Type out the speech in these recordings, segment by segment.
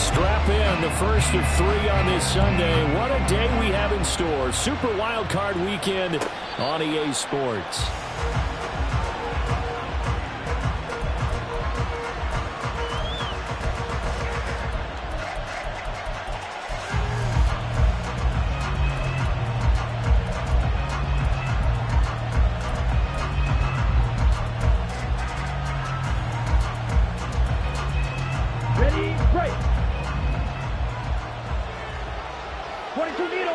Strap in, the first of 3 on this Sunday. What a day we have in store. Super Wild Card Weekend on EA Sports. Ready, break. 22 needle.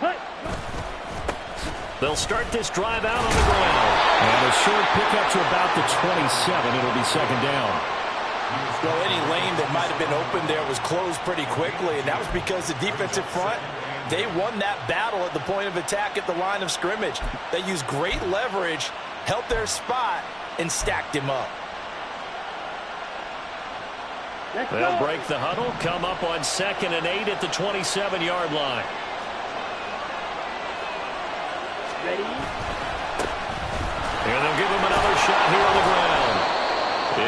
Hut. They'll start this drive out on the ground. And a short pickup to about the 27. It'll be second down. Well, any lane that might have been open there was closed pretty quickly, and that was because the defensive front, they won that battle at the point of attack at the line of scrimmage. They used great leverage, held their spot, and stacked him up. They'll break the huddle, come up on 2nd and 8 at the 27-yard line. Ready. And they'll give him another shot here on the ground.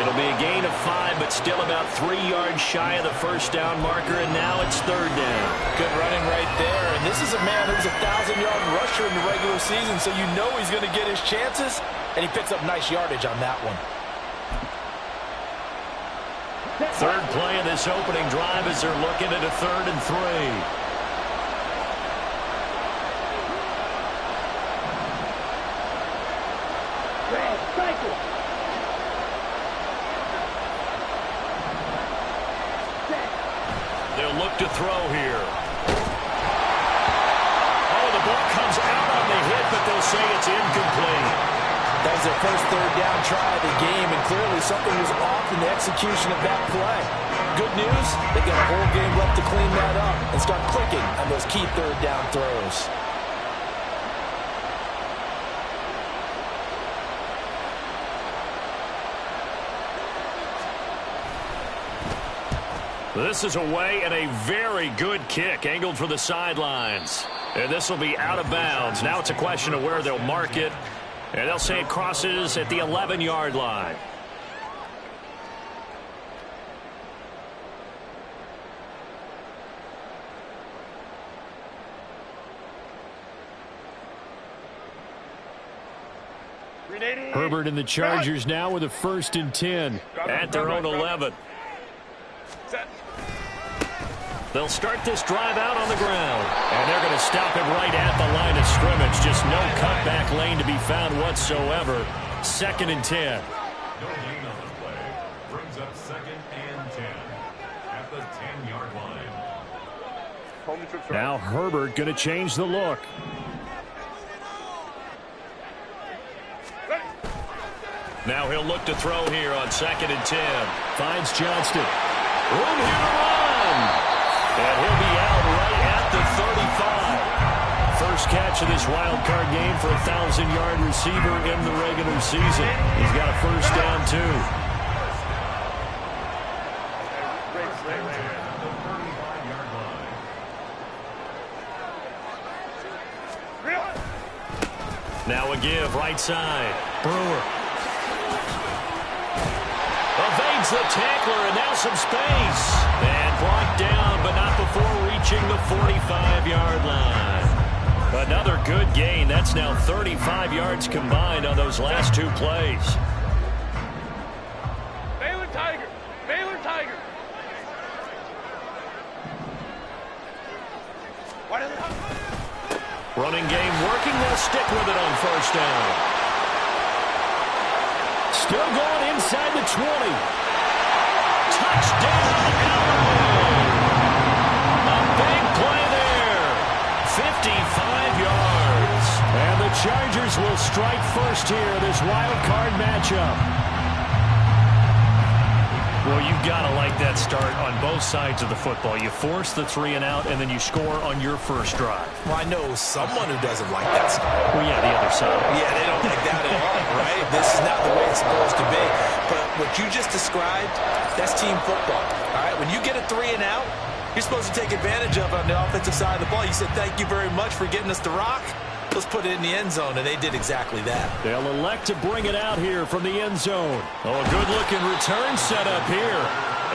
It'll be a gain of 5, but still about 3 yards shy of the first down marker, and now it's 3rd down. Good running right there, and this is a man who's a 1,000-yard rusher in the regular season, so you know he's going to get his chances, and he picks up nice yardage on that one. Third play of this opening drive as they're looking at a 3rd and 3. Cycle. They'll look to throw here. Oh, the ball comes out on the hit, but they'll say it's incomplete. That was their first 3rd down try of the game, and clearly something was off in the execution of that play. Good news, they got a whole game left to clean that up and start clicking on those key 3rd down throws. This is away and a very good kick angled for the sidelines. And this will be out of bounds. Now it's a question of where they'll mark it. And they'll say it crosses at the 11-yard line. Herbert and the Chargers now with a 1st and 10 at their own 11. They'll start this drive out on the ground. And they're going to stop it right at the line of scrimmage. Just no cutback lane to be found whatsoever. 2nd and 10. No gain on the play. Brings up 2nd and 10 at the 10-yard line. Now Herbert going to change the look. Now he'll look to throw here on 2nd and 10. Finds Johnston. Room here to run. And he'll be out right at the 35. First catch of this wild card game for a 1,000-yard receiver in the regular season. He's got a first down, too. Now a give, right side. Brewer. Evades the tackler, and now some space. And brought down, but not before reaching the 45-yard line. Another good gain. That's now 35 yards combined on those last 2 plays. Baylor Tiger. Baylor Tiger. Running game working. They'll stick with it on first down. Still going inside the 20. Touchdown, Alabama. A big play there. 55 yards. And the Chargers will strike first here, this wild card matchup. Well, you've got to like that start on both sides of the football. You force the 3 and out, and then you score on your first drive. Well, I know someone who doesn't like that start. Well, yeah, the other side. Yeah, they don't like that at all, right? This is not the way it's supposed to be. But what you just described, that's team football, all right? When you get a 3 and out, you're supposed to take advantage of it on the offensive side of the ball. You said, thank you very much for getting us the rock. let's put it in the end zone, and they did exactly that. They'll elect to bring it out here from the end zone. Oh, a good-looking return set up here.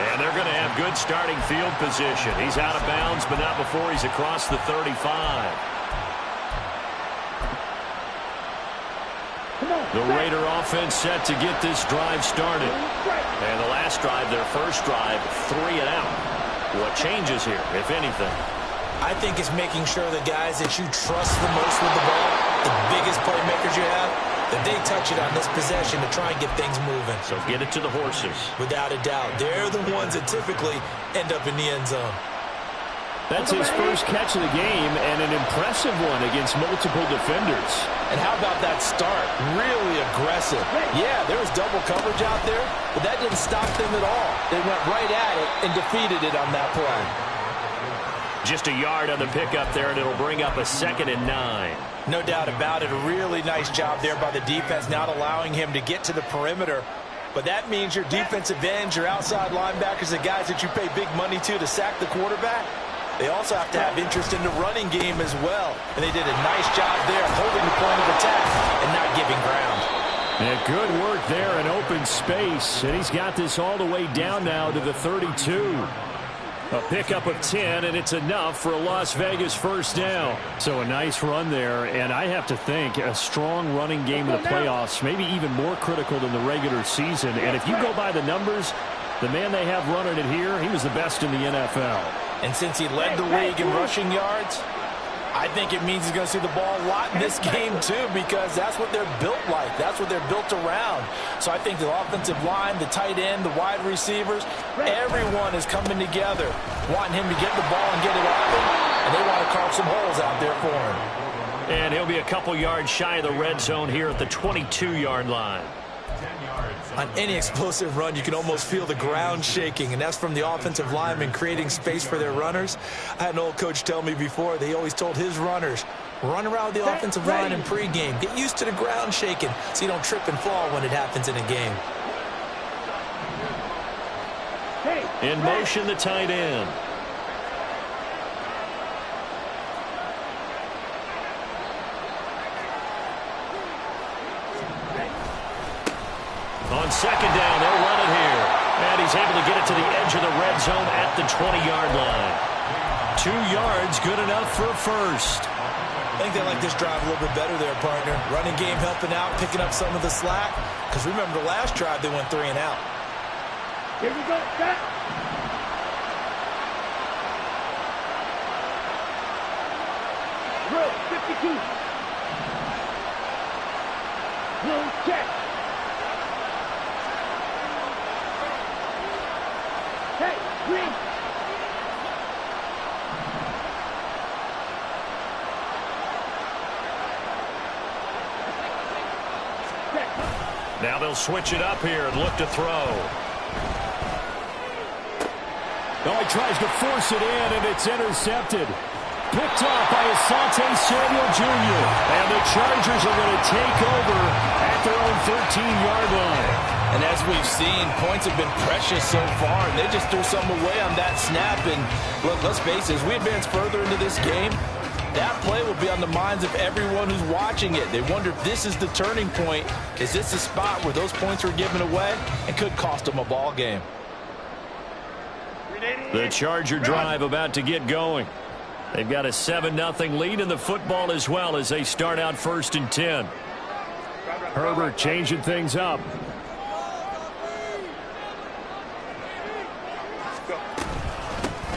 And they're going to have good starting field position. He's out of bounds, but not before he's across the 35. The Raider offense set to get this drive started. And the last drive, their first drive, 3 and out. What changes here, if anything? I think it's making sure the guys that you trust the most with the ball, the biggest playmakers you have, that they touch it on this possession to try and get things moving. So get it to the horses. Without a doubt. They're the ones that typically end up in the end zone. That's his first catch of the game, and an impressive one against multiple defenders. And how about that start? Really aggressive. Yeah, there was double coverage out there, but that didn't stop them at all. They went right at it and defeated it on that play. Just a yard on the pickup there, and it'll bring up a 2nd and 9. No doubt about it. A really nice job there by the defense, not allowing him to get to the perimeter. But that means your defensive ends, your outside linebackers, the guys that you pay big money to sack the quarterback, they also have to have interest in the running game as well. And they did a nice job there holding the point of attack and not giving ground. And good work there in open space. And he's got this all the way down now to the 32. A pickup of 10, and it's enough for a Las Vegas first down. So a nice run there, and I have to think a strong running game in the playoffs, maybe even more critical than the regular season. And if you go by the numbers, the man they have running it here, he was the best in the NFL. And since he led the league in rushing yards, I think it means he's going to see the ball a lot in this game too, because that's what they're built like. That's what they're built around. So I think the offensive line, the tight end, the wide receivers, everyone is coming together, wanting him to get the ball and get it open, and they want to carve some holes out there for him. And he'll be a couple yards shy of the red zone here at the 22-yard line. On any explosive run, you can almost feel the ground shaking, and that's from the offensive linemen creating space for their runners. I had an old coach tell me before, they always told his runners, run around the offensive line in pregame. Get used to the ground shaking so you don't trip and fall when it happens in a game. In motion, the tight end. On 2nd down, they'll run it here. And he's able to get it to the edge of the red zone at the 20-yard line. 2 yards, good enough for a first. I think they like this drive a little bit better there, partner. Running game helping out, picking up some of the slack. Because remember the last drive, they went 3 and out. Here we go, set. Drill, 52. Drill, check. Hey, green. Now they'll switch it up here and look to throw. Oh, he tries to force it in, and it's intercepted. Picked off by Asante Samuel Jr. And the Chargers are going to take over at their own 13-yard line. And as we've seen, points have been precious so far, and they just threw something away on that snap. And look, let's face it, as we advance further into this game, that play will be on the minds of everyone who's watching it. They wonder if this is the turning point. Is this a spot where those points were given away and could cost them a ball game? The Charger drive about to get going. They've got a 7-0 lead in the football as well as they start out 1st and 10. Herbert changing things up.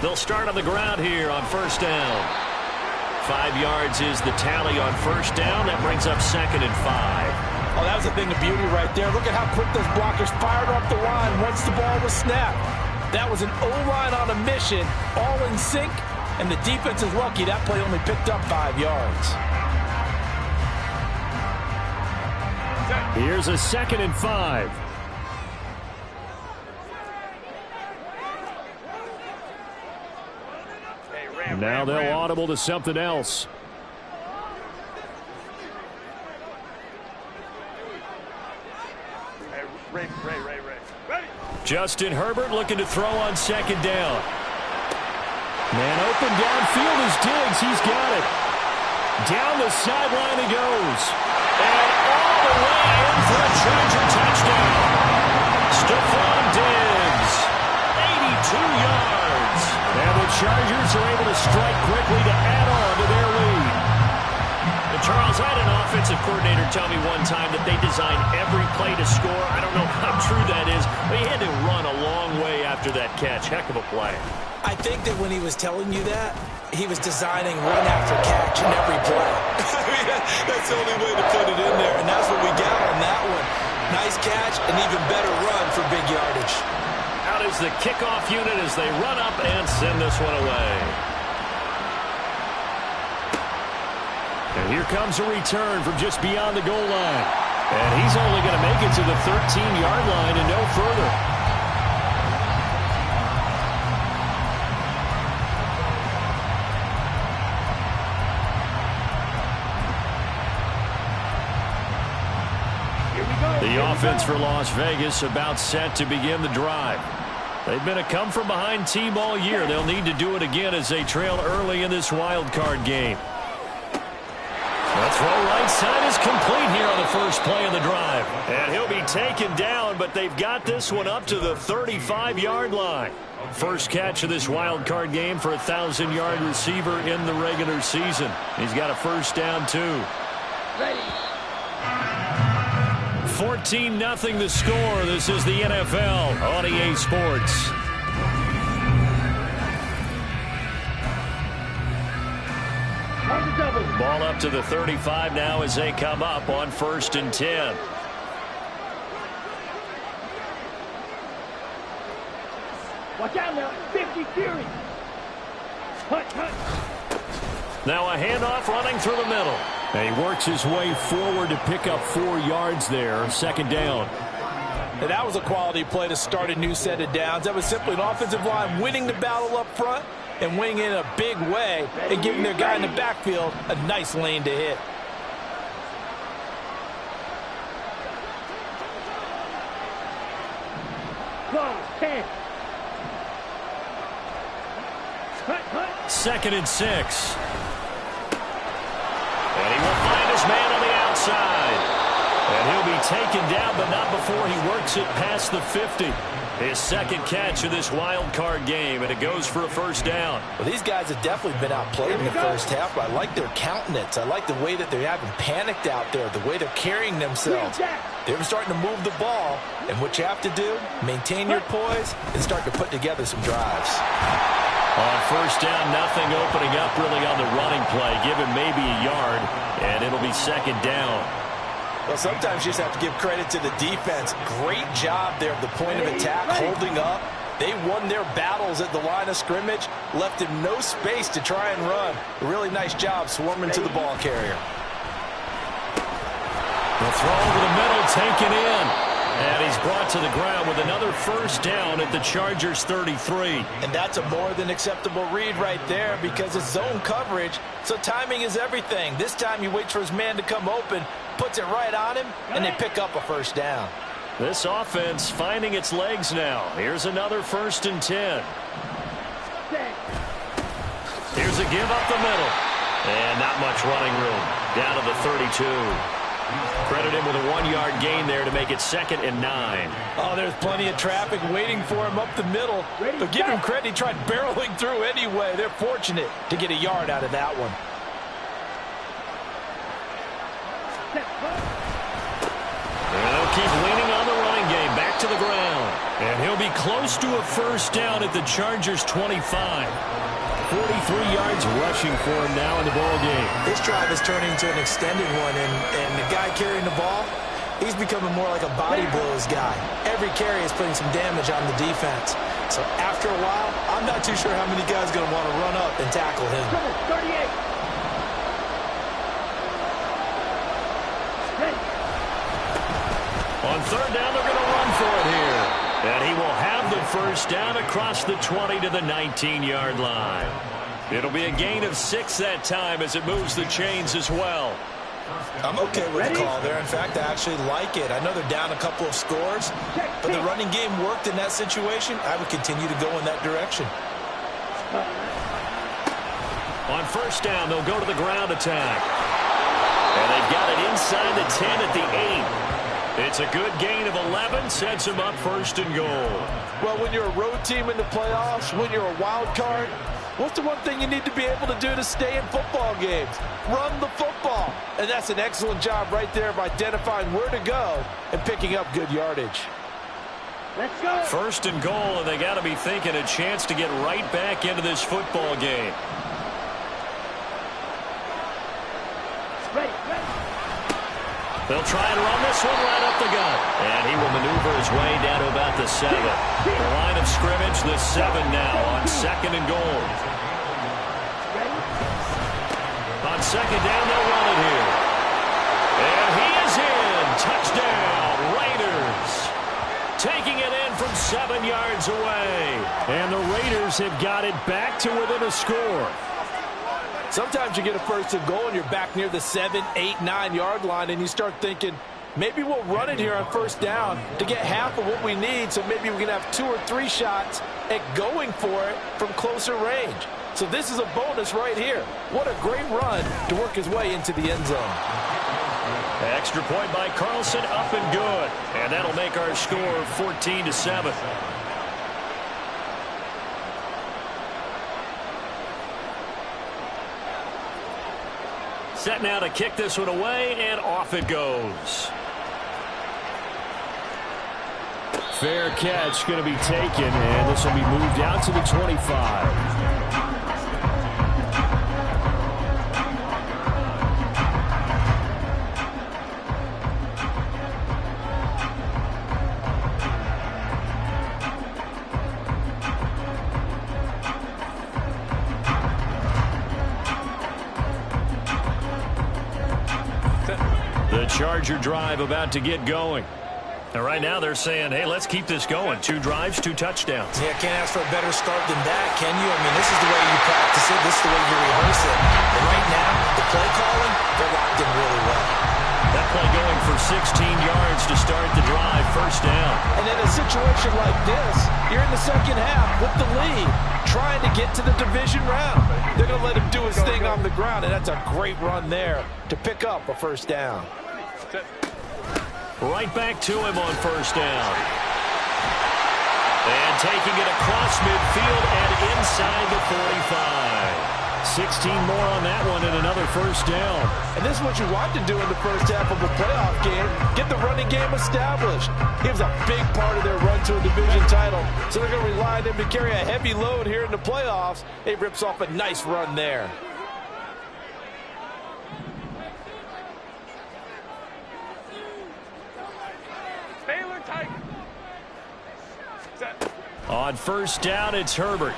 They'll start on the ground here on 1st down. 5 yards is the tally on 1st down. That brings up 2nd and 5. Oh, that was a thing of beauty right there. Look at how quick those blockers fired off the line once the ball was snapped. That was an O-line on a mission, all in sync, and the defense is lucky that play only picked up 5 yards. Here's a 2nd and 5. Now they'll audible to something else. Ray. Ready? Justin Herbert looking to throw on 2nd down. Man open downfield is Diggs. He's got it. Down the sideline he goes. And all the way in for a Charger touchdown. Stephon Diggs, 82 yards. And the Chargers are able to strike quickly to add on to their lead. And Charles, I had an offensive coordinator tell me one time that they design every play to score. I don't know how true that is, but he had to run a long way after that catch. Heck of a play. I think that when he was telling you that, he was designing run after catch in every play. I mean, that's the only way to put it in there, and that's what we got on that one. Nice catch, and even better run for big yardage. Out is the kickoff unit as they run up and send this one away. And here comes a return from just beyond the goal line. And he's only going to make it to the 13-yard line and no further. The offense for Las Vegas about set to begin the drive. They've been a come-from-behind team all year. They'll need to do it again as they trail early in this wild card game. The throw right side is complete here on the first play of the drive. And he'll be taken down, but they've got this one up to the 35-yard line. First catch of this wild card game for a 1,000-yard receiver in the regular season. He's got a first down, too. Ready. 14-0 the score. This is the NFL on EA Sports. Ball up to the 35 now as they come up on 1st and 10. Watch out now. 50 Fury. Hut, hut. Now a handoff running through the middle. And he works his way forward to pick up 4 yards there. Second down. And that was a quality play to start a new set of downs. That was simply an offensive line winning the battle up front and winning in a big way and giving their guy in the backfield a nice lane to hit. Close. 10. Hut, hut. 2nd and 6. And he will find his man on the outside. And he'll be taken down, but not before he works it past the 50. His second catch of this wild card game, and it goes for a first down. Well, these guys have definitely been outplayed in the first half, but I like their countenance. I like the way that they haven't panicked out there, the way they're carrying themselves. They're starting to move the ball, and what you have to do, maintain your poise and start to put together some drives. On first down, nothing opening up really on the running play. Give him maybe a yard, and it'll be second down. Well, sometimes you just have to give credit to the defense. Great job there at the point of attack, holding up. They won their battles at the line of scrimmage, left him no space to try and run. A really nice job swarming to the ball carrier. The throw over the middle, taken in. And he's brought to the ground with another first down at the Chargers' 33. And that's a more than acceptable read right there because it's zone coverage, so timing is everything. This time he waits for his man to come open, puts it right on him, and they pick up a first down. This offense finding its legs now. Here's another 1st and 10. Here's a give up the middle. And not much running room. Down to the 32. Credit him with a 1-yard gain there to make it 2nd and 9. Oh, there's plenty of traffic waiting for him up the middle. But give him credit, he tried barreling through anyway. They're fortunate to get a yard out of that one. And they'll keep leaning on the running game. Back to the ground. And he'll be close to a first down at the Chargers' 25. 43 yards rushing for him now in the ball game. This drive is turning into an extended one, and the guy carrying the ball, he's becoming more like a body blows guy. Every carry is putting some damage on the defense. So after a while, I'm not too sure how many guys are going to want to run up and tackle him. 38. On third down, they're going to run for it here. And he will have the first down across the 20 to the 19-yard line. It'll be a gain of 6 that time as it moves the chains as well. I'm okay with the call there. In fact, I actually like it. I know they're down a couple of scores, but the running game worked in that situation. I would continue to go in that direction. On first down, they'll go to the ground attack. And they've got it inside the 10 at the 8. It's a good gain of 11, sets them up first and goal. Well, when you're a road team in the playoffs, when you're a wild card, what's the one thing you need to be able to do to stay in football games? Run the football. And that's an excellent job right there of identifying where to go and picking up good yardage. Let's go. First and goal, and they got to be thinking a chance to get right back into this football game. Ready. They'll try and run this one right up the gut. And he will maneuver his way down to about the 7. The line of scrimmage, the 7 now on second and goal. On second down, they'll run it here. And he is in. Touchdown, Raiders. Taking it in from 7 yards away. And the Raiders have got it back to within a score. Sometimes you get a first and goal and you're back near the 7, 8, 9 yard line and you start thinking, maybe we'll run it here on first down to get half of what we need, so maybe we can have 2 or 3 shots at going for it from closer range. So this is a bonus right here. What a great run to work his way into the end zone. Extra point by Carlson, up and good. And that'll make our score 14-7. Set now to kick this one away, and off it goes. Fair catch going to be taken, and this will be moved out to the 25. The Charger drive about to get going. And right now they're saying, hey, let's keep this going. 2 drives, 2 touchdowns. Yeah, can't ask for a better start than that, can you? I mean, this is the way you practice it. This is the way you rehearse it. And right now, the play calling, they're locked in really well. That play going for 16 yards to start the drive, first down. And in a situation like this, you're in the second half with the lead, trying to get to the division round. They're going to let him do his thing on the ground, and that's a great run there to pick up a first down. Right back to him on first down. And taking it across midfield and inside the 45. 16 more on that one and another first down. And this is what you want to do in the first half of a playoff game. Get the running game established. He was a big part of their run to a division title. So they're going to rely on him to carry a heavy load here in the playoffs. He rips off a nice run there. On first down, it's Herbert.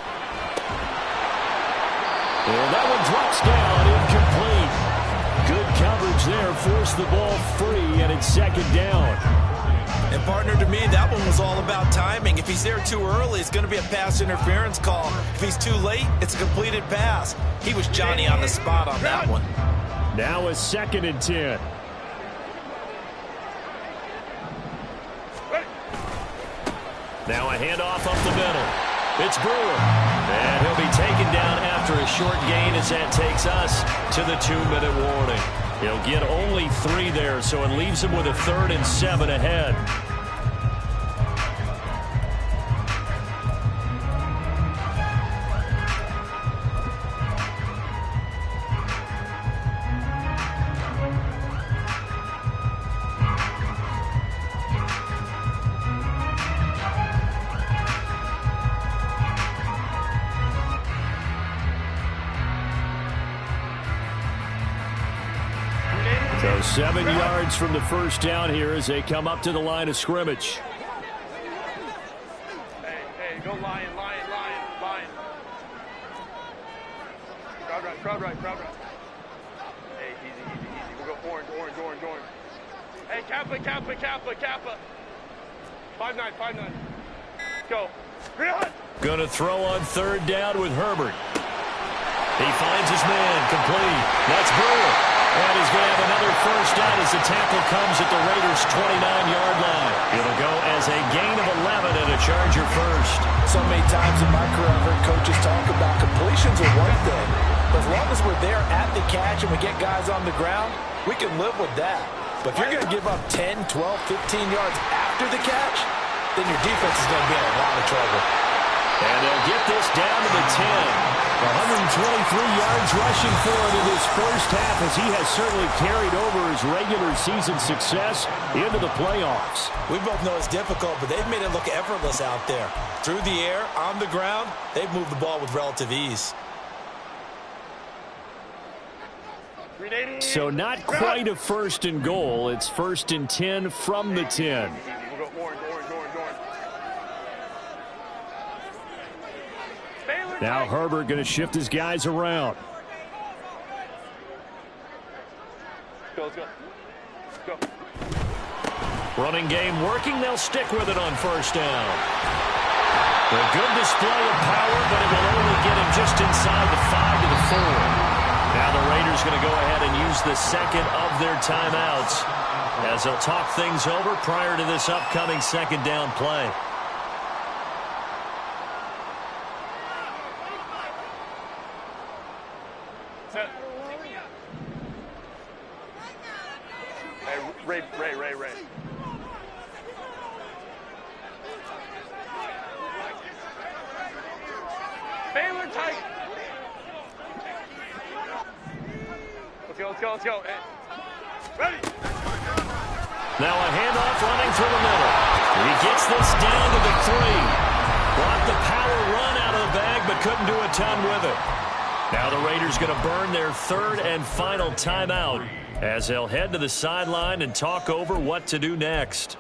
And that one drops down, incomplete. Good coverage there, forced the ball free, and it's second down. And partner, to me, that one was all about timing. If he's there too early, it's going to be a pass interference call. If he's too late, it's a completed pass. He was Johnny on the spot on that one. Now a second and 10. Now a handoff up the middle. It's Brewer. And he'll be taken down after a short gain as that takes us to the 2-minute warning. He'll get only 3 there, so it leaves him with a 3rd and 7 ahead. So 7 yards from the first down here as they come up to the line of scrimmage. Hey, go lion. Crowd right. Hey, easy. We'll go orange. Hey, Kappa. 5-9. Go. Going to throw on third down with Herbert. He finds his man, complete. That's Brewer. And he's going to have another first down as the tackle comes at the Raiders' 29-yard line. It'll go as a gain of 11 and a Charger first. So many times in my career I've heard coaches talk about completions are one thing, But as long as we're there at the catch and we get guys on the ground, we can live with that. But if you're going to give up 10, 12, 15 yards after the catch, then your defense is going to be in a lot of trouble. And they'll get this down to the 10. 123 yards rushing for him in this first half, as he has certainly carried over his regular season success into the playoffs. We both know it's difficult, but they've made it look effortless out there. Through the air, on the ground, they've moved the ball with relative ease. So not quite a first and goal. It's first and 10 from the 10. We'll go orange. Now Herbert going to shift his guys around. Let's go. Running game working. They'll stick with it on first down. A good display of power, but it will only get him just inside the 5 to the 4. Now the Raiders going to go ahead and use the second of their timeouts as they'll talk things over prior to this upcoming second down play. Ray. Baylor tight. Let's go. Hey. Ready. Now a handoff running through the middle. He gets this down to the 3. Blocked the power run out of the bag, but couldn't do a ton with it. Now the Raiders going to burn their third and final timeout as they'll head to the sideline and talk over what to do next.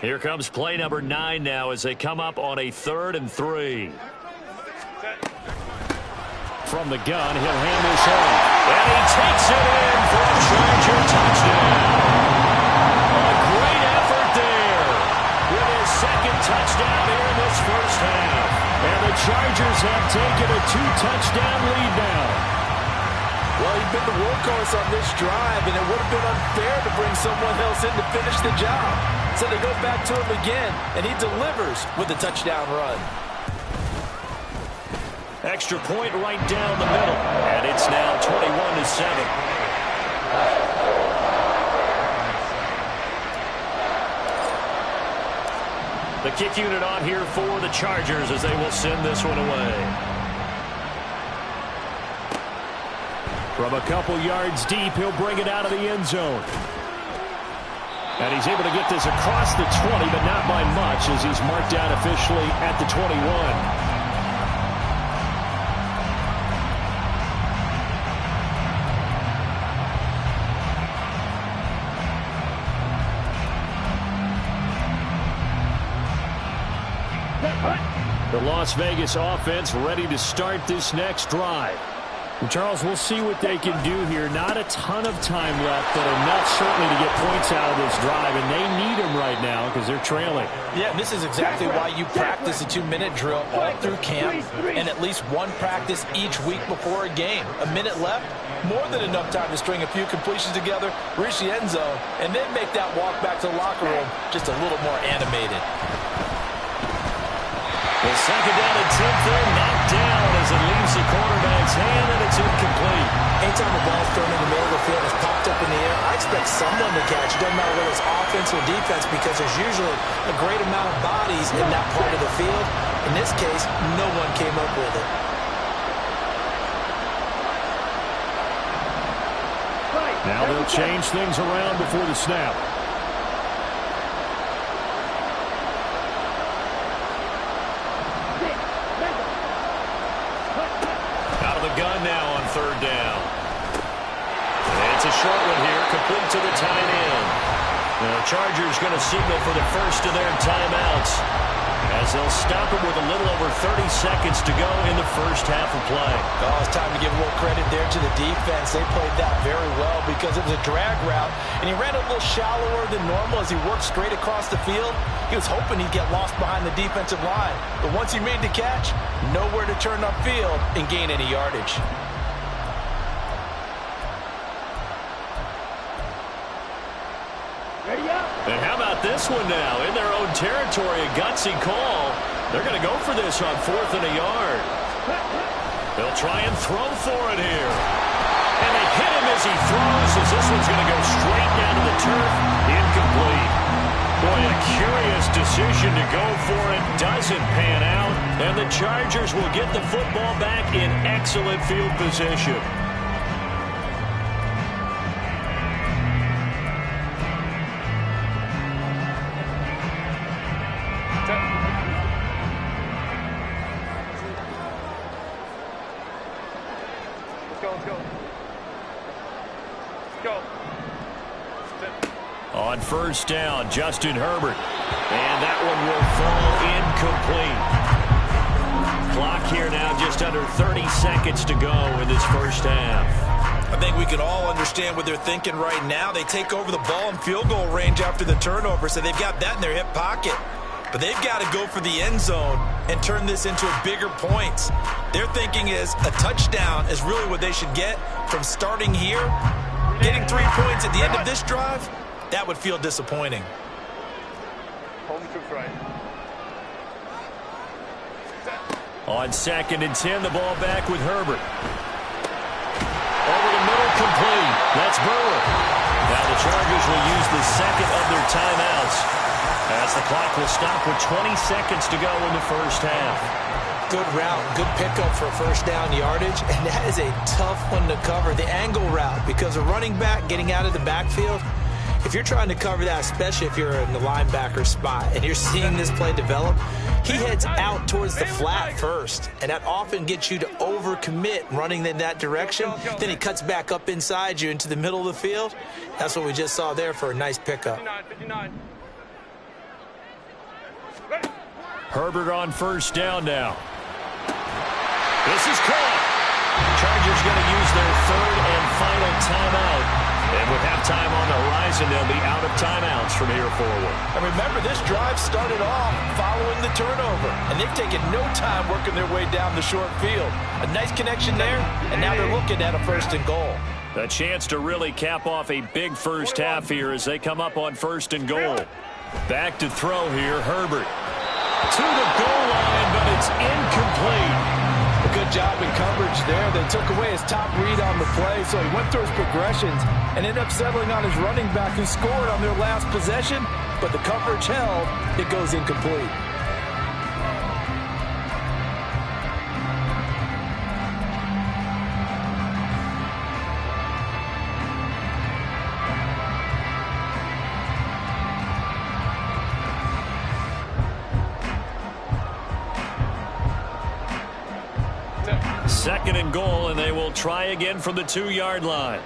Here comes play number 9 now as they come up on a 3rd and 3. From the gun, he'll hand this off. And he takes it in for a Charger touchdown. A great effort there with his second touchdown here in this first half. And the Chargers have taken a 2-touchdown lead now. Well, he's been the workhorse on this drive, and it would have been unfair to bring someone else in to finish the job. So they go back to him again, and he delivers with a touchdown run. Extra point right down the middle, and it's now 21-7. The kick unit on here for the Chargers as they will send this one away. From a couple yards deep, he'll bring it out of the end zone. And he's able to get this across the 20, but not by much, as he's marked down officially at the 21. The Las Vegas offense ready to start this next drive. And Charles, we'll see what they can do here. Not a ton of time left, but enough certainly to get points out of this drive, and they need them right now because they're trailing. Yeah, and this is exactly why you practice a 2-minute drill all through camp and at least one practice each week before a game. A minute left, more than enough time to string a few completions together, reach the end zone, and then make that walk back to the locker room just a little more animated. The second down and 10th there, knocked down as it leaves the quarterback's hand, and it's incomplete. Anytime the ball's thrown in the middle of the field, it's popped up in the air, I expect someone to catch. It doesn't matter whether it's offense or defense, because there's usually a great amount of bodies in that part of the field. In this case, no one came up with it. Now they'll change things around before the snap. Gun now on 3rd down. And it's a short one here, complete to the tight end. The Chargers going to signal for the first of their timeouts as they'll stop him with a little over 30 seconds to go in the first half of play. Oh, it's time to give a little credit there to the defense. They played that very well because it was a drag route, and he ran a little shallower than normal as he worked straight across the field. He was hoping he'd get lost behind the defensive line, but once he made the catch, nowhere to turn upfield and gain any yardage. Ready up. And how about this one now? In their own territory, a gutsy call. They're going to go for this on 4th and a yard. They'll try and throw for it here. And they hit him as he throws, as this one's going to go straight down to the turf. Incomplete. Boy, a curious decision to go for it. Doesn't pan out. And the Chargers will get the football back in excellent field position. On first down, Justin Herbert. And that one will fall incomplete. Clock here now just under 30 seconds to go in this first half. I think we can all understand what they're thinking right now. They take over the ball in field goal range after the turnover, so they've got that in their hip pocket. But they've got to go for the end zone and turn this into a bigger points. Their thinking is a touchdown is really what they should get from starting here. Getting 3 points at the end of this drive, that would feel disappointing. Home troops right. On 2nd and 10, the ball back with Herbert. Over the middle, complete. That's Burrow. Now the Chargers will use the second of their timeouts, as the clock will stop with 20 seconds to go in the first half. Good route, good pickup for first down yardage, and that is a tough one to cover. The angle route, because a running back getting out of the backfield, if you're trying to cover that, especially if you're in the linebacker spot and you're seeing this play develop, he heads out towards the flat first, and that often gets you to overcommit running in that direction. Then he cuts back up inside you into the middle of the field. That's what we just saw there for a nice pickup. 59. Herbert on first down now. This is caught. Chargers going to use their third and final timeout. And with halftime on the horizon, they'll be out of timeouts from here forward. And remember, this drive started off following the turnover, and they've taken no time working their way down the short field. A nice connection there, and now they're looking at a 1st and goal. A chance to really cap off a big first half here as they come up on 1st and goal. Back to throw here, Herbert. To the goal line, but it's incomplete. A good job in coverage there. They took away his top read on the play, so he went through his progressions and ended up settling on his running back who scored on their last possession, but the coverage held. It goes incomplete. Second and goal, and they will try again from the 2-yard line.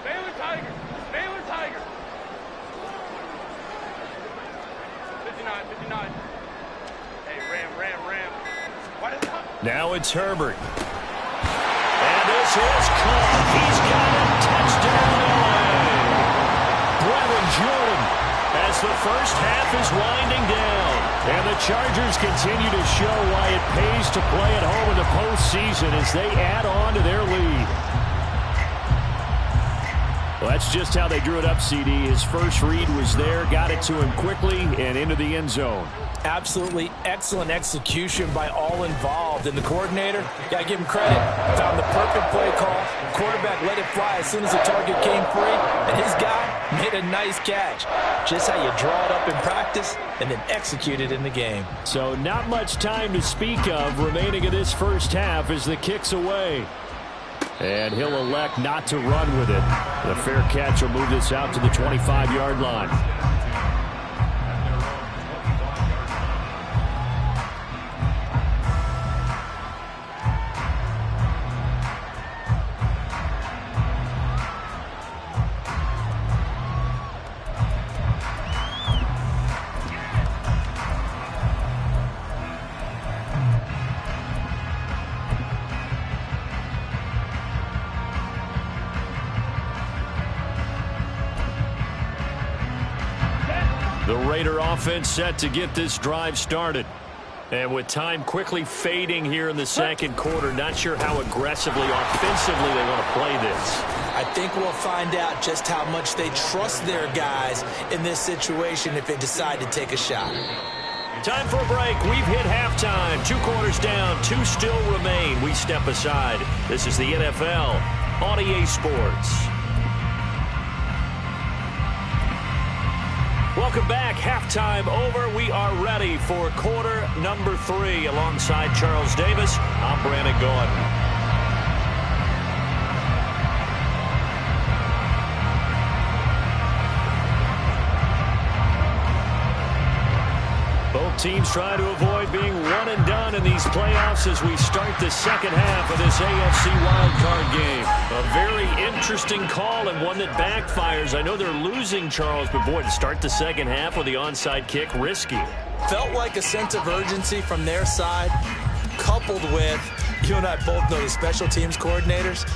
Baylor Tigers. Baylor Tigers. 59. Hey, Ram. Why does it? Now it's Herbert. And this is caught. He's got a touchdown, LA. Brevin Jordan, as the first half is winding down. And the Chargers continue to show why it pays to play at home in the postseason as they add on to their lead. Well, that's just how they drew it up, CD. His first read was there, got it to him quickly, and into the end zone. Absolutely excellent execution by all involved. And the coordinator, got to give him credit, found the perfect play call. Quarterback let it fly as soon as the target came free. And his guy made a nice catch. Just how you draw it up in practice and then execute it in the game. So not much time to speak of remaining in this first half as the kick's away. And he'll elect not to run with it. The fair catch will move this out to the 25-yard line. The Raider offense set to get this drive started. And with time quickly fading here in the second quarter, not sure how aggressively, offensively they want to play this. I think we'll find out just how much they trust their guys in this situation if they decide to take a shot. Time for a break. We've hit halftime. 2 quarters down, 2 still remain. We step aside. This is the NFL on EA Sports. Welcome back. Halftime over. We are ready for quarter number 3. Alongside Charles Davis, I'm Brandon Gordon. Both teams try to avoid being one and done in these playoffs as we start the second half of this AFC wildcard game. A very interesting call and one that backfires. I know they're losing, Charles, but boy, to start the second half with the onside kick, risky. Felt like a sense of urgency from their side, coupled with, you and I both know the special teams coordinators.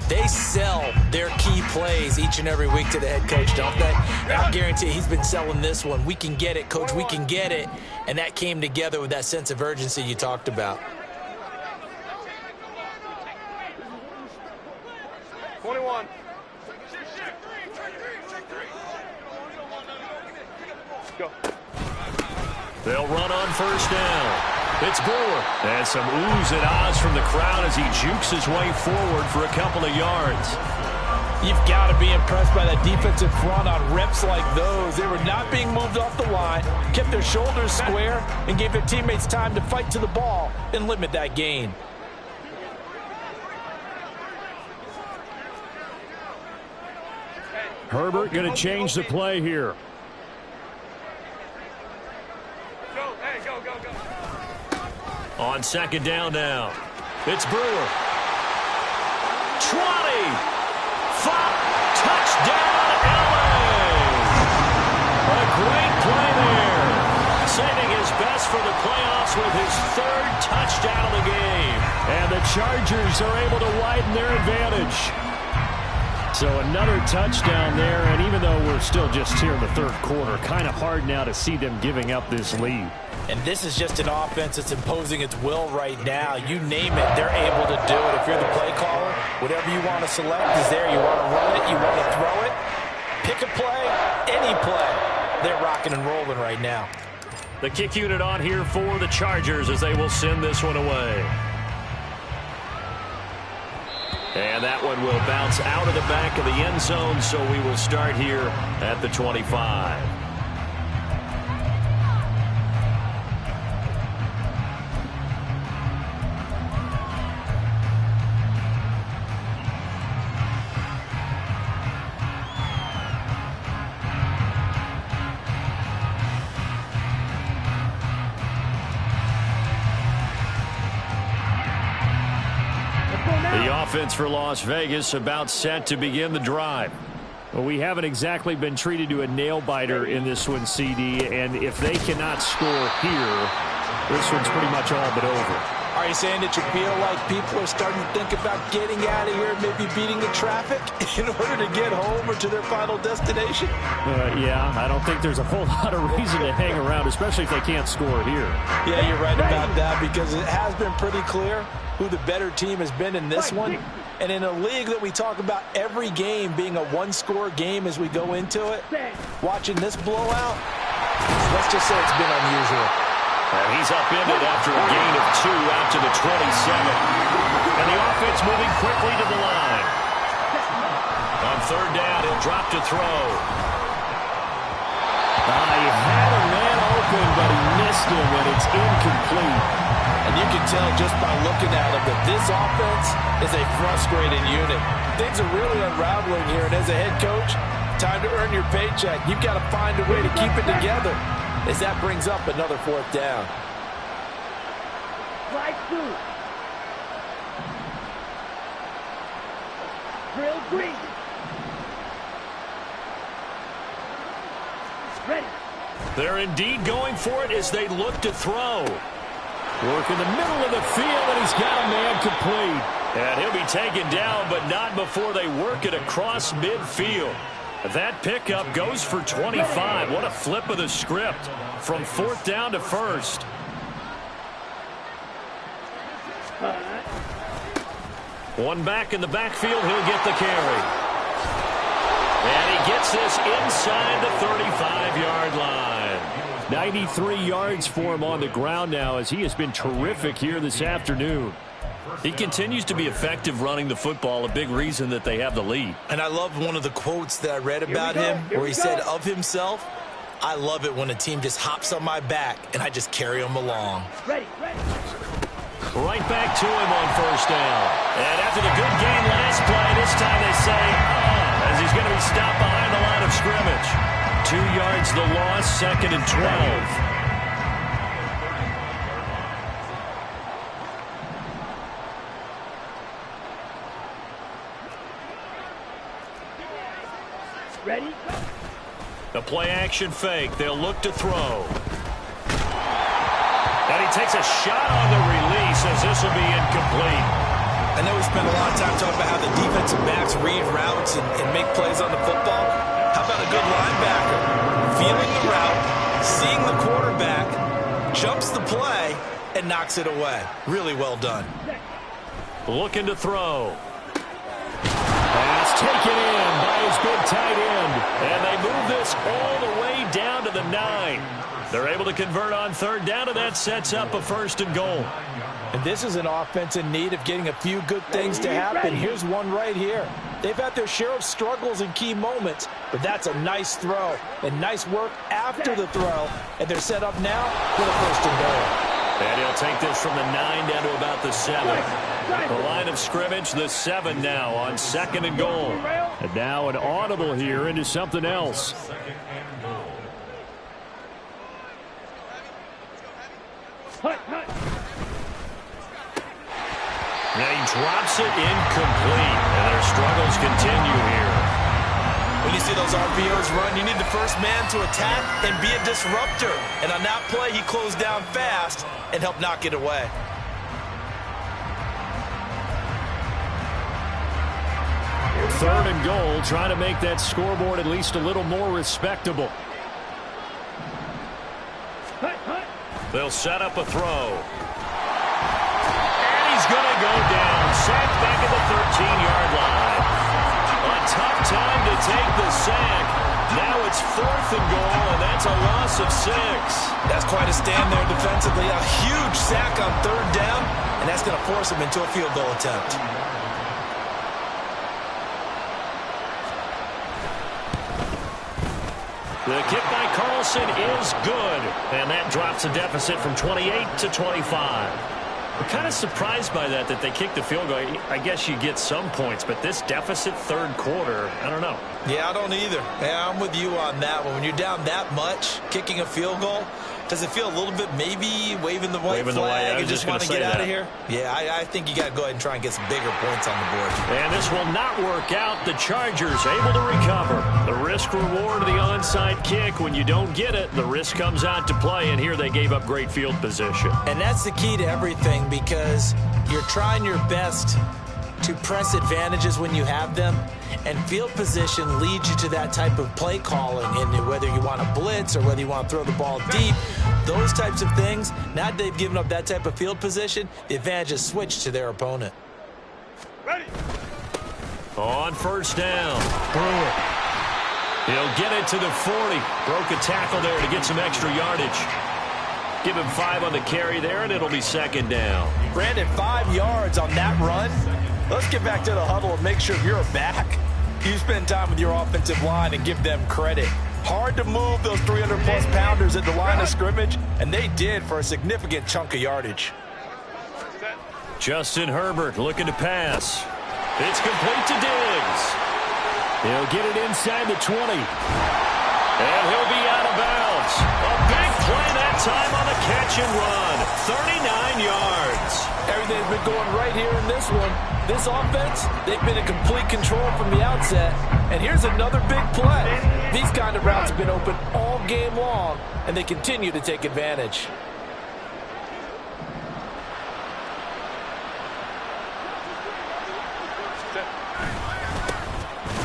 They sell their key plays each and every week to the head coach, don't they? I guarantee he's been selling this one. We can get it, coach. We can get it. And that came together with that sense of urgency you talked about. 21. Go. They'll run on first down. It's Brewer. And some oohs and ahs from the crowd as he jukes his way forward for a couple of yards. You've got to be impressed by that defensive front on reps like those. They were not being moved off the line, kept their shoulders square, and gave their teammates time to fight to the ball and limit that gain. Herbert going to change the play here. Go, hey, go, go, go. On second down now. It's Brewer. 20. 5. Touchdown, LA. A great play there. Saving his best for the playoffs with his 3rd touchdown of the game. And the Chargers are able to widen their advantage. So another touchdown there, and even though we're still just here in the 3rd quarter, kind of hard now to see them giving up this lead. And this is just an offense that's imposing its will right now. You name it, they're able to do it. If you're the play caller, whatever you want to select is there. You want to run it, you want to throw it. Pick a play, any play. They're rocking and rolling right now. The kick unit on here for the Chargers as they will send this one away. And that one will bounce out of the back of the end zone, so we will start here at the 25. The offense for Las Vegas about set to begin the drive. Well, we haven't exactly been treated to a nail-biter in this one, CD, and if they cannot score here, this one's pretty much all but over. Are you saying that you feel like people are starting to think about getting out of here, maybe beating the traffic in order to get home or to their final destination? Yeah, I don't think there's a whole lot of reason to hang around, especially if they can't score here. Yeah, you're right about that, because it has been pretty clear who the better team has been in this one. And in a league that we talk about every game being a one-score game as we go into it, watching this blowout, let's just say it's been unusual. And he's upended after a gain of 2 out to the 27. And the offense moving quickly to the line. On third down, he'll drop to throw. He had a man open, but he missed him, and it's incomplete. And you can tell just by looking at him that this offense is a frustrated unit. Things are really unraveling here, and as a head coach, time to earn your paycheck. You've got to find a way to keep it together as that brings up another 4th down. Slide 2. Drill 3. Ready. They're indeed going for it as they look to throw. Work in the middle of the field, and he's got a man complete. And he'll be taken down, but not before they work it across midfield. That pickup goes for 25. What a flip of the script from 4th down to 1st. One back in the backfield. He'll get the carry. And he gets this inside the 35-yard line. 93 yards for him on the ground now as he has been terrific here this afternoon. He continues to be effective running the football, a big reason that they have the lead. And I love one of the quotes that I read about him where he said of himself, "I love it when a team just hops on my back and I just carry them along." Ready. Right back to him on 1st down. And after the good game last play, this time they say, as he's going to be stopped behind the line of scrimmage. 2 yards the loss, 2nd and 12. Ready? The play-action fake. They'll look to throw. And he takes a shot on the release as this will be incomplete. I know we spent a lot of time talking about how the defensive backs read routes and make plays on the football. How about a good linebacker? Feeling the route, seeing the quarterback, jumps the play, and knocks it away. Really well done. Looking to throw. Pass taken in by his big tight end. And they move this all the way down to the 9. They're able to convert on 3rd down, and that sets up a 1st and goal. And this is an offense in need of getting a few good things to happen. Here's one right here. They've had their share of struggles in key moments, but that's a nice throw and nice work after the throw. And they're set up now for the 1st and goal. And he'll take this from the 9 down to about the 7. The line of scrimmage, the 7 now on 2nd and goal. And now an audible here into something else. Now he drops it incomplete, and their struggles continue here. When you see those RPOs run, you need the first man to attack and be a disruptor. And on that play, he closed down fast and helped knock it away. Third and goal, trying to make that scoreboard at least a little more respectable. They'll set up a throw. And he's going to go down. Sacked back at the 13-yard line. A tough time to take the sack. Now it's 4th and goal, and that's a loss of 6. That's quite a stand there defensively. A huge sack on 3rd down, and that's going to force him into a field goal attempt. The kick by Carlson is good, and that drops a deficit from 28 to 25. I'm kind of surprised by that they kicked the field goal. I guess you get some points, but this deficit 3rd quarter, I don't know. Yeah, I don't either. Yeah, I'm with you on that one. When you're down that much, kicking a field goal, does it feel a little bit maybe waving the white flag and just want to get out of here? Yeah, I think you got to go ahead and try and get some bigger points on the board. And this will not work out. The Chargers able to recover. The risk-reward of the onside kick. When you don't get it, the risk comes out to play, and here they gave up great field position. And that's the key to everything, because you're trying your best to press advantages when you have them, and field position leads you to that type of play calling, and whether you want to blitz or whether you want to throw the ball deep, those types of things. Now that they've given up that type of field position, the advantage is switched to their opponent. Ready. On 1st down, Brewer. He'll get it to the 40. Broke a tackle there to get some extra yardage. Give him 5 on the carry there, and it'll be 2nd down. Brandon, 5 yards on that run. Let's get back to the huddle and make sure you're back. You spend time with your offensive line and give them credit. Hard to move those 300-plus pounders at the line of scrimmage, and they did for a significant chunk of yardage. Justin Herbert looking to pass. It's complete to Diggs. He'll get it inside the 20. And he'll be out of bounds. A big play that time on the catch and run. 39 yards. Everything's been going right here in this one. This offense, they've been in complete control from the outset. And here's another big play. These kind of routes have been open all game long, and they continue to take advantage.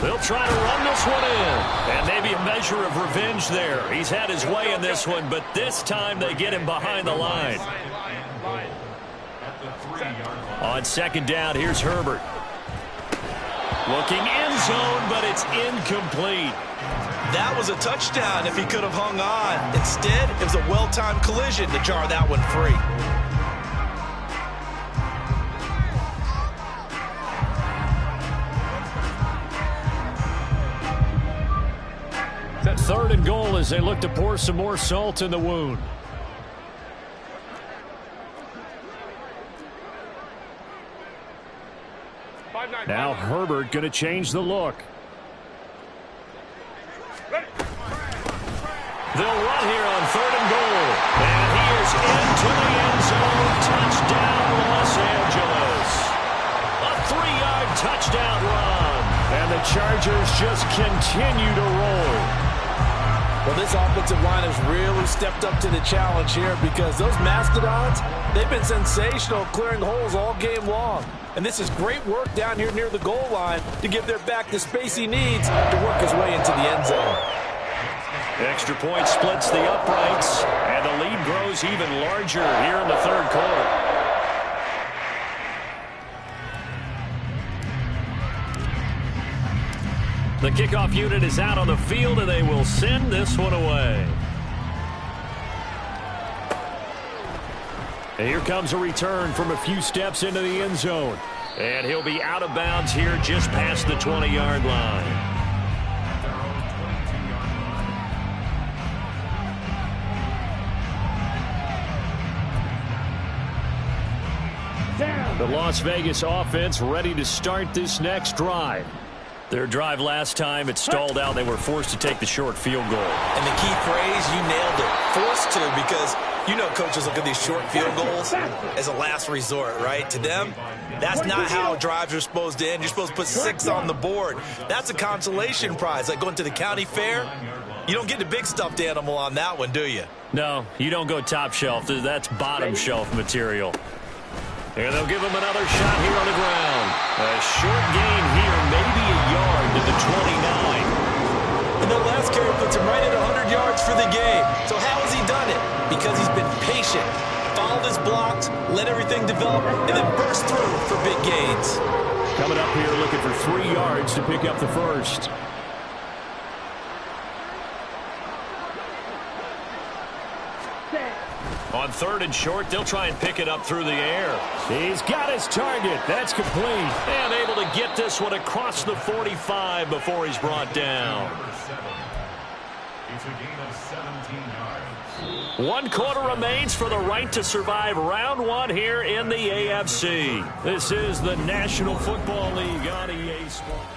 They'll try to run this one in. And maybe a measure of revenge there. He's had his way in this one, but this time they get him behind the line. On second down, here's Herbert. Looking end zone, but it's incomplete. That was a touchdown if he could have hung on. Instead, it was a well-timed collision to jar that one free. Third and goal as they look to pour some more salt in the wound. Now Herbert going to change the look. They'll run here on third and goal. And he is into the end zone. Touchdown, Los Angeles. A 3-yard touchdown run. And the Chargers just continue to roll. Well, this offensive line has really stepped up to the challenge here because those Mastodons, they've been sensational clearing holes all game long. And this is great work down here near the goal line to give their back the space he needs to work his way into the end zone. Extra point splits the uprights, and the lead grows even larger here in the third quarter. The kickoff unit is out on the field, and they will send this one away. And here comes a return from a few steps into the end zone. And he'll be out of bounds here just past the 20-yard line. The Las Vegas offense ready to start this next drive. Their drive last time, it stalled out. They were forced to take the short field goal. And the key phrase, you nailed it. Forced to, because you know coaches look at these short field goals as a last resort, right? To them, that's not how drives are supposed to end. You're supposed to put 6 on the board. That's a consolation prize. Like going to the county fair, you don't get the big stuffed animal on that one, do you? No, you don't go top shelf. That's bottom shelf material. And they'll give him another shot here on the ground. A short gain here, maybe a yard to the 29. And that last carry puts him right at 100 yards for the game. So how has he done it? Because he's been patient, followed his blocks, let everything develop, and then burst through for big gains. Coming up here looking for 3 yards to pick up the first. On third and short, they'll try and pick it up through the air. He's got his target. That's complete. And able to get this one across the 45 before he's brought down. It's a gain of 17 yards. 1 quarter remains for the right to survive round 1 here in the AFC. This is the National Football League on EA Sports.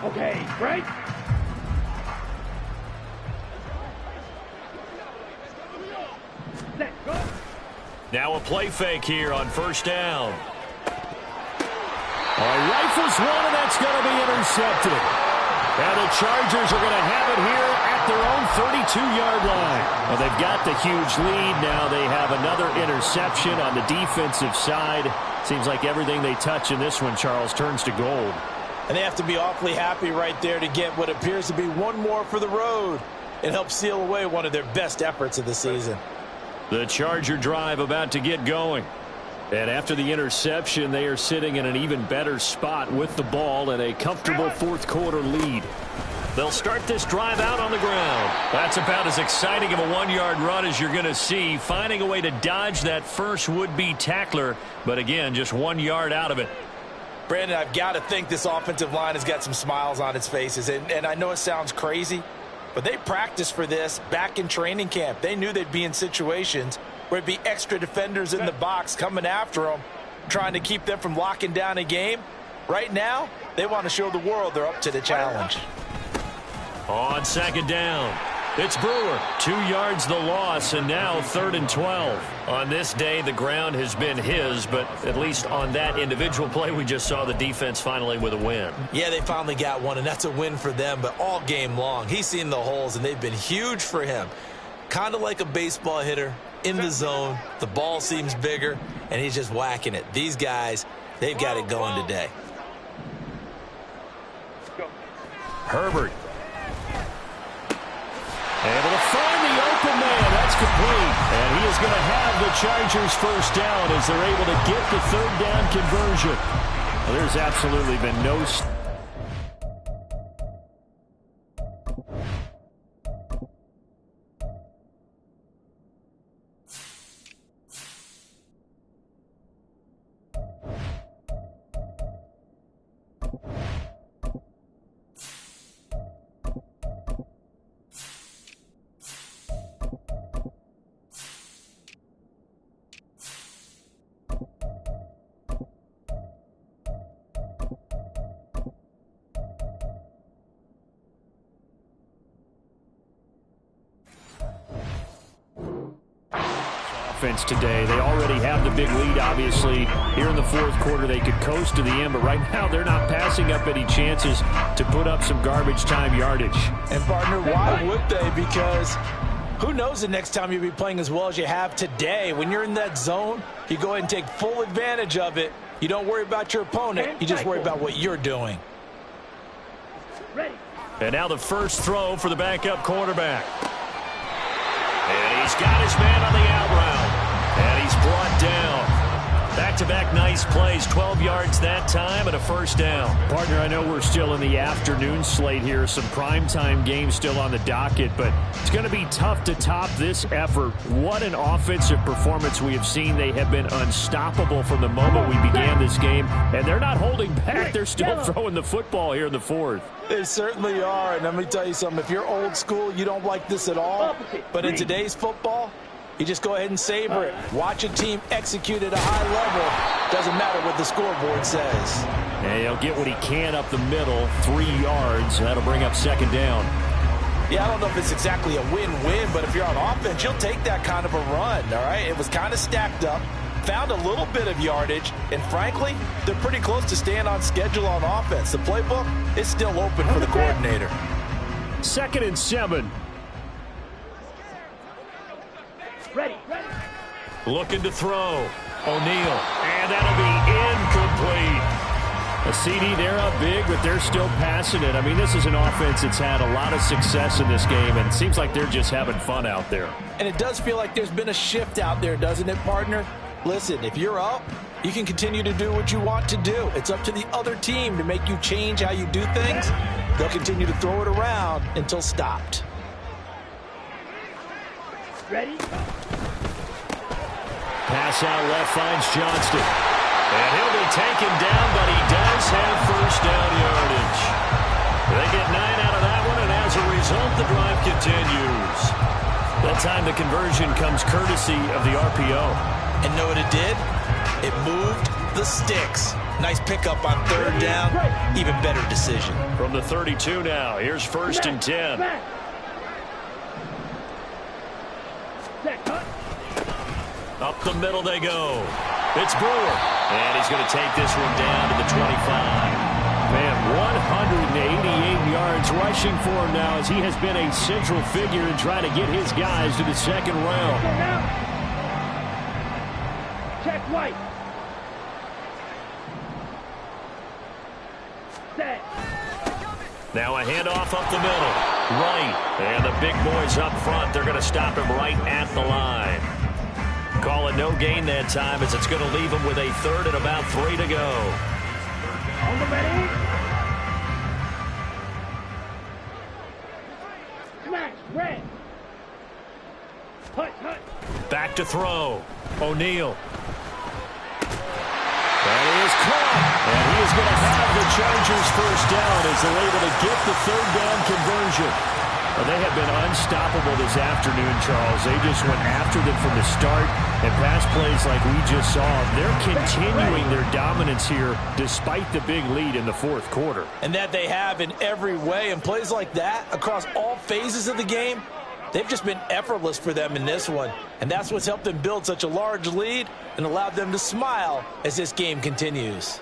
Okay, right? Let's go. Now a play fake here on first down. Rifles one, and that's going to be intercepted. And the Chargers are going to have it here at their own 32-yard line. Well, they've got the huge lead. Now they have another interception on the defensive side. Seems like everything they touch in this one, Charles, turns to gold. And they have to be awfully happy right there to get what appears to be one more for the road and help seal away one of their best efforts of the season. The Charger drive about to get going. And after the interception, they are sitting in an even better spot with the ball and a comfortable fourth quarter lead. They'll start this drive out on the ground. That's about as exciting of a 1-yard run as you're going to see, finding a way to dodge that first would-be tackler. But again, just 1 yard out of it. Brandon, I've got to think this offensive line has got some smiles on its faces. And I know it sounds crazy, but they practiced for this back in training camp. They knew they'd be in situations where it'd be extra defenders in the box coming after them, trying to keep them from locking down a game. Right now, they want to show the world they're up to the challenge. On second down, it's Brewer. 2 yards the loss, and now 3rd and 12. On this day, the ground has been his, but at least on that individual play, we just saw the defense finally with a win. Yeah, they finally got one, and that's a win for them, but all game long, he's seen the holes, and they've been huge for him. Kind of like a baseball hitter in the zone. The ball seems bigger, and he's just whacking it. These guys, they've got it going today. Herbert. Able to find the open man. That's complete. And he is going to have the Chargers first down as they're able to get the third down conversion. Well, there's absolutely been no... offense today. They already have the big lead, obviously. Here in the fourth quarter, they could coast to the end, but right now they're not passing up any chances to put up some garbage time yardage. And, partner, why would they? Because who knows the next time you'll be playing as well as you have today. When you're in that zone, you go ahead and take full advantage of it. You don't worry about your opponent. You just worry about what you're doing. Ready. And now the first throw for the backup quarterback. And he's got his man on the out route. And he's brought down. Back-to-back nice plays, 12 yards that time and a first down. Partner, I know we're still in the afternoon slate here. Some primetime games still on the docket, but it's going to be tough to top this effort. What an offensive performance we have seen. They have been unstoppable from the moment we began this game, and they're not holding back. They're still throwing the football here in the fourth. They certainly are, and let me tell you something. If you're old school, you don't like this at all. But in today's football, you just go ahead and savor it. Watch a team execute at a high level. Doesn't matter what the scoreboard says. And he'll get what he can up the middle, 3 yards. That'll bring up second down. Yeah, I don't know if it's exactly a win-win, but if you're on offense, you'll take that kind of a run, all right? It was kind of stacked up, found a little bit of yardage, and frankly, they're pretty close to staying on schedule on offense. The playbook is still open for the coordinator. 2nd and 7. Ready. Looking to throw. O'Neal. And that'll be incomplete. A CD, they're up big, but they're still passing it. I mean, this is an offense that's had a lot of success in this game, and it seems like they're just having fun out there. And it does feel like there's been a shift out there, doesn't it, partner? Listen, if you're up, you can continue to do what you want to do. It's up to the other team to make you change how you do things. They'll continue to throw it around until stopped. Ready. Pass out left finds Johnston. And he'll be taken down, but he does have first down yardage. They get 9 out of that one, and as a result, the drive continues. That time the conversion comes courtesy of the RPO. And know what it did? It moved the sticks. Nice pickup on third down. Even better decision. From the 32 now, here's 1st and 10. Up the middle they go. It's Brewer. And he's going to take this one down to the 25. Man, 188 yards rushing for him now as he has been a central figure in trying to get his guys to the second round. Check right. Set. Now a handoff up the middle. Right. And the big boys up front, they're going to stop him right at the line. Call it no gain that time as it's going to leave him with a 3rd and about 3 to go. On the ready. Smash. Red. Hut. Back to throw. O'Neal. That is caught. And he is going to have the Chargers first down as they're able to get the 3rd down conversion. Well, they have been unstoppable this afternoon, Charles. They just went after them from the start, and pass plays like we just saw. They're continuing their dominance here despite the big lead in the fourth quarter. And that they have in every way. And plays like that across all phases of the game, they've just been effortless for them in this one. And that's what's helped them build such a large lead and allowed them to smile as this game continues.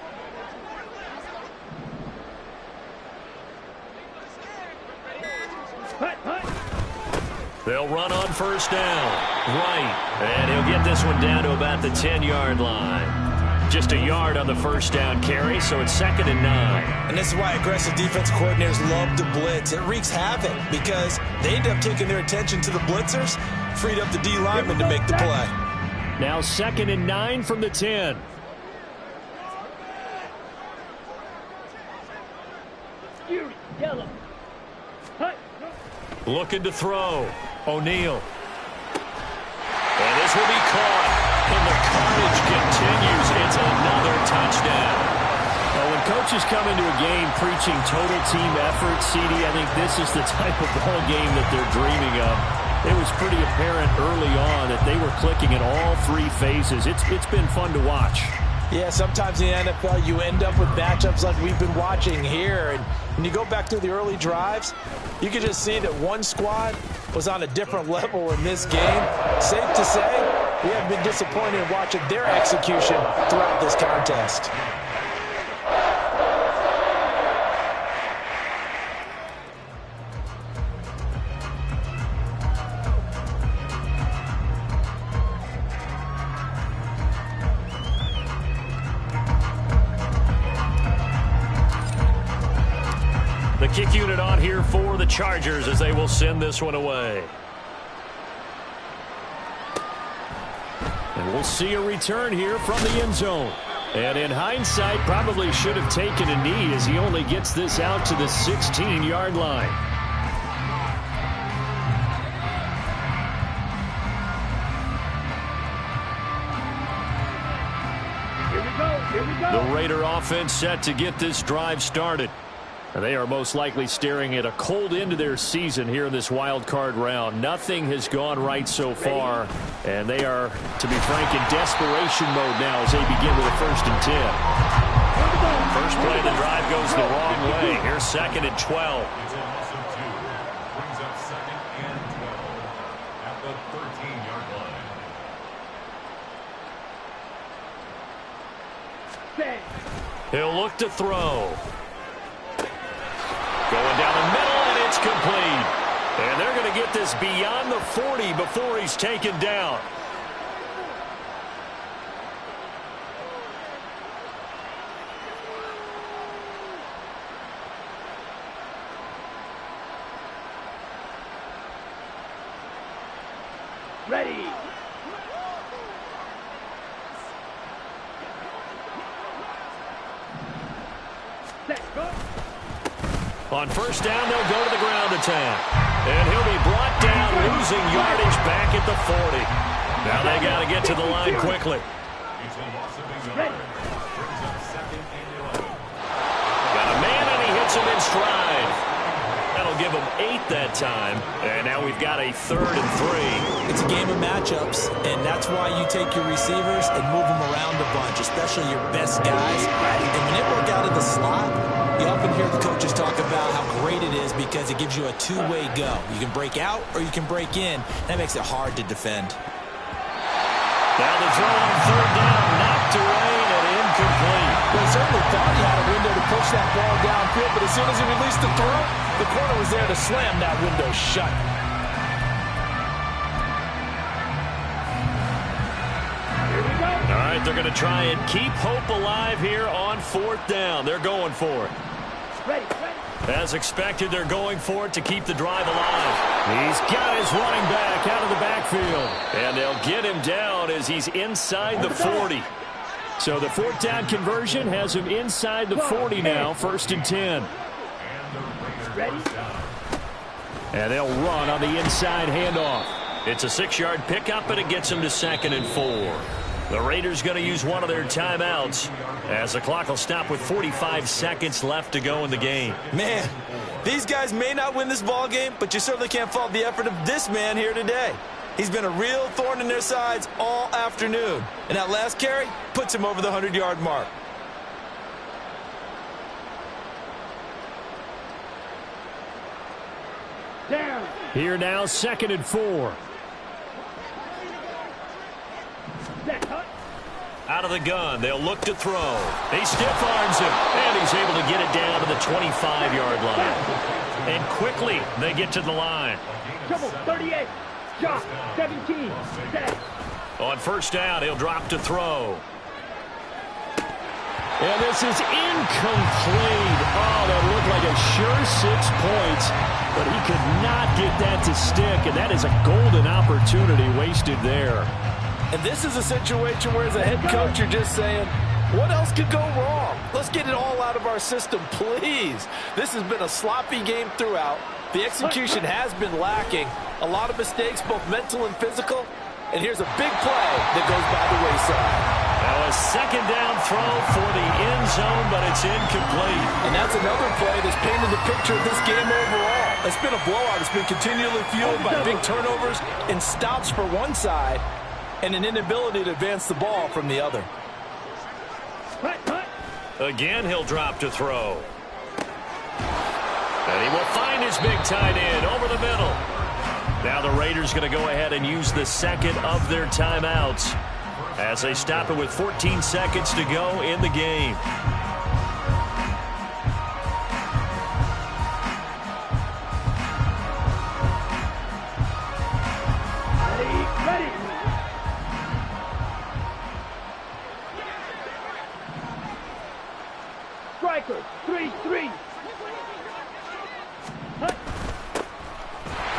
They'll run on first down. Right. And he'll get this one down to about the 10-yard line. Just a yard on the first down carry, so it's 2nd and 9. And this is why aggressive defense coordinators love to blitz. It wreaks havoc because they end up taking their attention to the blitzers, freed up the D lineman to make the play. Now 2nd and 9 from the 10. Yellow. Hut. Looking to throw. O'Neal. And this will be caught. And the carnage continues. It's another touchdown. Well, when coaches come into a game preaching total team effort, CD, I think this is the type of ball game that they're dreaming of. It was pretty apparent early on that they were clicking in all three phases. It's been fun to watch. Yeah, sometimes in the NFL you end up with matchups like we've been watching here. And when you go back through the early drives, you can just see that one squad was on a different level in this game. Safe to say, we have been disappointed in watching their execution throughout this contest. The kick unit on here for the Chargers as they will send this one away. And we'll see a return here from the end zone. And in hindsight, probably should have taken a knee as he only gets this out to the 16-yard line. Here we go. The Raider offense set to get this drive started. And they are most likely staring at a cold end to their season here in this wild card round. Nothing has gone right so far, and they are, to be frank, in desperation mode now as they begin with a 1st and 10. First play of the drive goes the wrong way. Here's 2nd and 12. It's a loss of 2. Brings up 2nd and 12 at the 13-yard line. He'll look to throw. Going down the middle, and it's complete. And they're going to get this beyond the 40 before he's taken down. Ready. Set. Go. On first down, they'll go to the ground attack. And he'll be brought down, losing yardage back at the 40. Now they got to get to the line quickly. It's a loss of a yard. Brings up 2nd and 11. Got a man, and he hits him in stride. That'll give him 8 that time. And now we've got a 3rd and 3. It's a game of matchups, and that's why you take your receivers and move them around a bunch, especially your best guys. And when they work out of the slot, you often hear the coaches talk about how great it is because it gives you a two-way go. You can break out or you can break in. That makes it hard to defend. Now the throw on 3rd down, knocked away and incomplete. Well, he certainly thought he had a window to push that ball downfield, but as soon as he released the throw, the corner was there to slam that window shut. All right, they're going to try and keep hope alive here on 4th down. They're going for it. Ready. As expected, they're going for it to keep the drive alive. He's got his running back out of the backfield. And they'll get him down as he's inside the 40. So the 4th down conversion has him inside the 40 now, 1st and 10. Ready. And they'll run on the inside handoff. It's a 6-yard pickup, and it gets him to 2nd and 4. The Raiders going to use one of their timeouts as the clock will stop with 45 seconds left to go in the game. Man, these guys may not win this ball game, but you certainly can't fault the effort of this man here today. He's been a real thorn in their sides all afternoon. And that last carry puts him over the 100-yard mark. Down. Here now, 2nd and 4. Set. Hut. Out of the gun, they'll look to throw. He stiff arms him, and he's able to get it down to the 25-yard line. And quickly, they get to the line. Double 38. Shot 17. Set. On first down, he'll drop to throw. And this is incomplete. Oh, that looked like a sure 6 points, but he could not get that to stick, and that is a golden opportunity wasted there. And this is a situation where, as a head coach, you're just saying, what else could go wrong? Let's get it all out of our system, please. This has been a sloppy game throughout. The execution has been lacking. A lot of mistakes, both mental and physical. And here's a big play that goes by the wayside. Now a second down throw for the end zone, but it's incomplete. And that's another play that's painted the picture of this game overall. It's been a blowout. It's been continually fueled by big turnovers and stops for one side and an inability to advance the ball from the other. Again, he'll drop to throw. And he will find his big tight end over the middle. Now the Raiders going to go ahead and use the second of their timeouts as they stop it with 14 seconds to go in the game. Ready. Striker 3-3.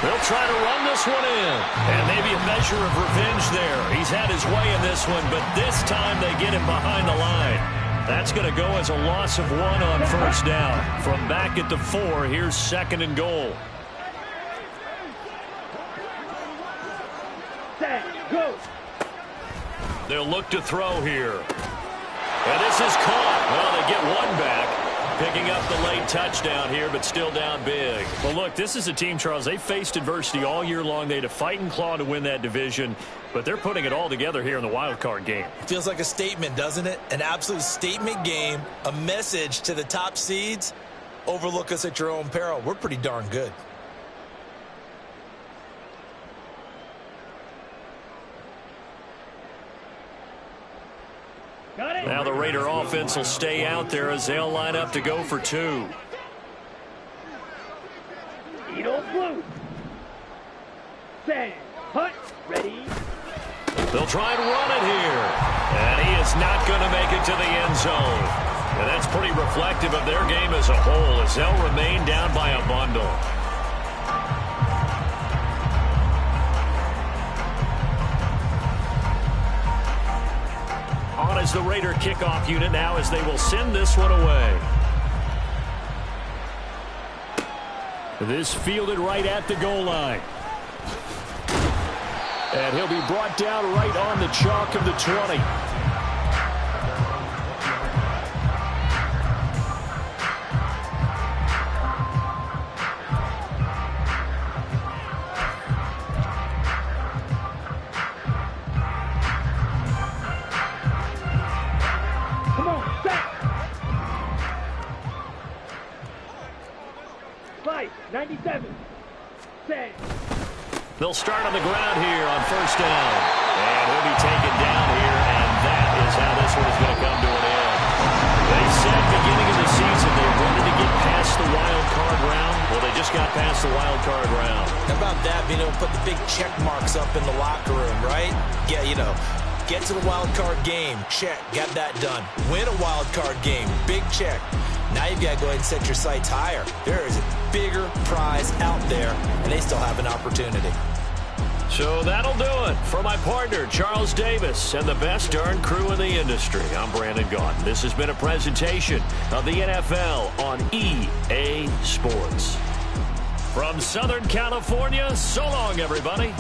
They'll try to run this one in. And maybe a measure of revenge there. He's had his way in this one, but this time they get him behind the line. That's going to go as a loss of 1 on first down. From back at the 4, here's second and goal. Set. Go. They'll look to throw here. And this is caught. Well, they get one back. Picking up the late touchdown here, but still down big. Well, look, this is a team, Charles, they faced adversity all year long. They had to fight and claw to win that division, but they're putting it all together here in the wild card game. Feels like a statement, doesn't it? An absolute statement game, a message to the top seeds. Overlook us at your own peril. We're pretty darn good. Now the Raider offense will stay out there as they'll line up to go for 2. Edo blue. Set. Hunt. Ready. They'll try and run it here. And he is not going to make it to the end zone. And that's pretty reflective of their game as a whole as they'll remain down by a bundle. On as the Raider kickoff unit now as they will send this one away. This fielded right at the goal line. And he'll be brought down right on the chalk of the 20. Come on, set. 97. Set. They'll start on the ground here on first down. And he'll be taken down here, and that is how this one is going to come to an end. They said beginning of the season they wanted to get past the wild card round. Well, they just got past the wild card round. How about that, being able to put the big check marks up in the locker room, right? Yeah, you know, get to the wild card game, check, got that done. Win a wild card game, big check. Now you've got to go ahead and set your sights higher. There is a bigger prize out there, and they still have an opportunity. So that'll do it. For my partner, Charles Davis, and the best darn crew in the industry, I'm Brandon Gaudin. This has been a presentation of the NFL on EA Sports. From Southern California, so long, everybody.